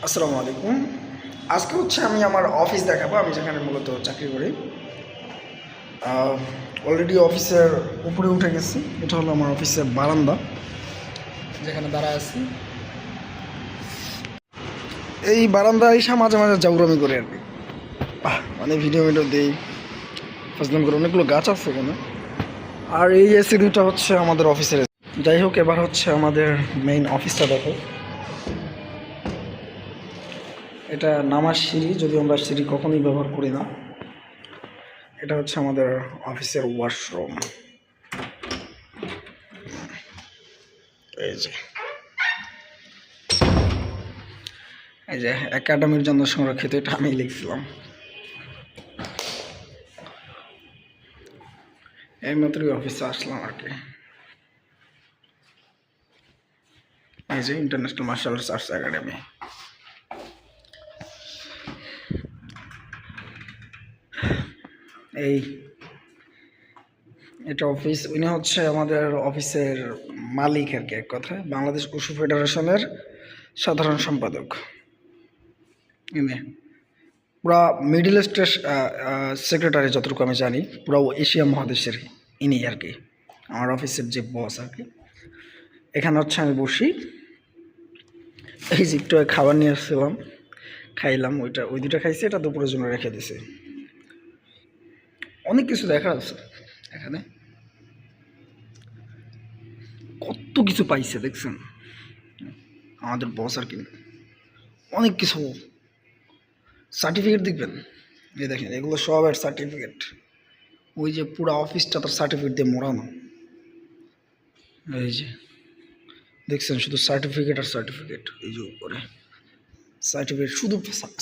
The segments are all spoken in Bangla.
আসসালামু আলাইকুম। আজকে হচ্ছে আমি আমার অফিস দেখাবো, আমি যেখানে মূলত চাকরি করি। অলরেডি অফিসের উপরে উঠে গেছি। এটা হলো আমার অফিসের বারান্দা, যেখানে দাঁড়ায় আছি। এই বারান্দায় এসে মাঝে মাঝে জাউরামি করে আর কি, মানে ভিডিও দিই, ফাজলাম করে। অনেকগুলো গাছ আছে এখানে। আর এই এসি দুটো হচ্ছে আমাদের অফিসের। যাই হোক, এবার হচ্ছে আমাদের মেইন অফিসটা দেখো। এটা নামার সিঁড়ি, যদিও আমরা সিঁড়ি কখনোই ব্যবহার করি না। এটা হচ্ছে আমাদের অফিসের ওয়াশরুম। এই যে এই যে একাডেমির জন্য সংরক্ষিত, এটা আমি লিখছিলাম। এই মাত্রই অফিসে আসলাম আর কি। এই যে ইন্টারন্যাশনাল মার্শাল আর্টস একাডেমি। এই এটা অফিস। উনি হচ্ছে আমাদের অফিসের মালিক আর কি, এক কথায় বাংলাদেশ উশু ফেডারেশনের সাধারণ সম্পাদক। পুরা মিডল ইস্টের সেক্রেটারি, যতটুকু আমি জানি, পুরো এশিয়া মহাদেশের ইনি আর কি আমার অফিসের যে বস আর কি। এখানে হচ্ছে আমি বসি। এই যে একটু খাবার নিয়ে আসছিলাম, খাইলাম। ওই দুটা খাইছি, এটা দুপুরের জন্য রেখে দিছি। অনেক কিছু দেখা আছে এখানে, কত কিছু পাইছে দেখছেন আমাদের বস আর কি। অনেক কিছু সার্টিফিকেট দেখবেন, এই দেখেন, এগুলো সব এর সার্টিফিকেট। ওই যে পুরো অফিসটা তার সার্টিফিকেট দিয়ে মোড়ানো। এই যে দেখছেন, শুধু সার্টিফিকেট আর সার্টিফিকেট। এই যে উপরে সার্টিফিকেট, শুধু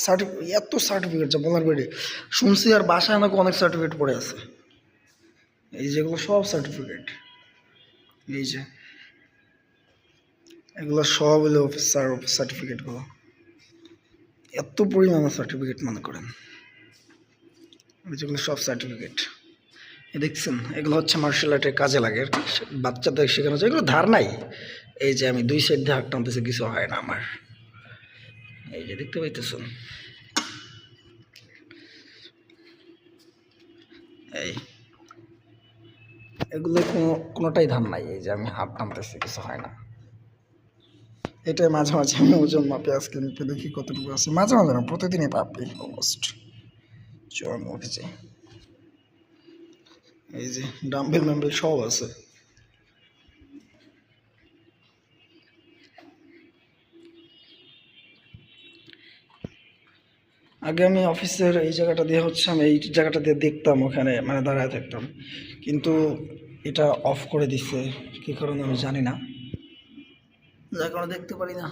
সার্টিফিকেট, এত সার্টিফিকেট যা বলার বাইরে। শুনছি আর বাসায় নাকি অনেক সার্টিফিকেট পড়ে আছে। এই যেগুলো সব সার্টিফিকেট, এই যে এগুলো সব হলো অফিসার সার্টিফিকেটগুলো। এত পরিমাণে সার্টিফিকেট মনে করেন, যেগুলো সব সার্টিফিকেট। দেখছেন, এগুলো হচ্ছে মার্শাল আর্টের কাজে লাগে আর কি, বাচ্চাদের শেখানো যায়। এগুলো ধার নাই। এই যে আমি দুই সাইড দিয়ে হাত টানতেছি, কিছু হয় না আমার। এই যে দেখতে পাইতেছেন, এই এগুলো কোনোটাই ধার নাই। এই যে আমি হাত টানতেছি, কিছু হয় না। এটাই মাঝে মাঝে আমি ওজন মাপি, আজকে মেপে দেখি কতটুকু আছে। মাঝে মাঝে না, প্রতিদিনই পাপি অলমোস্ট। চল অফিসে, এই যে ডাম্বেল ম্যাম্বেল সব আছে। আগে আমি অফিসের এই জায়গাটা দিয়ে হচ্ছে, আমি এই জায়গাটা দিয়ে দেখতাম, ওখানে মানে দাঁড়ায় থাকতাম। কিন্তু এটা অফ করে দিচ্ছে, কী কারণে আমি জানি না, যার কারণে দেখতে পারি না।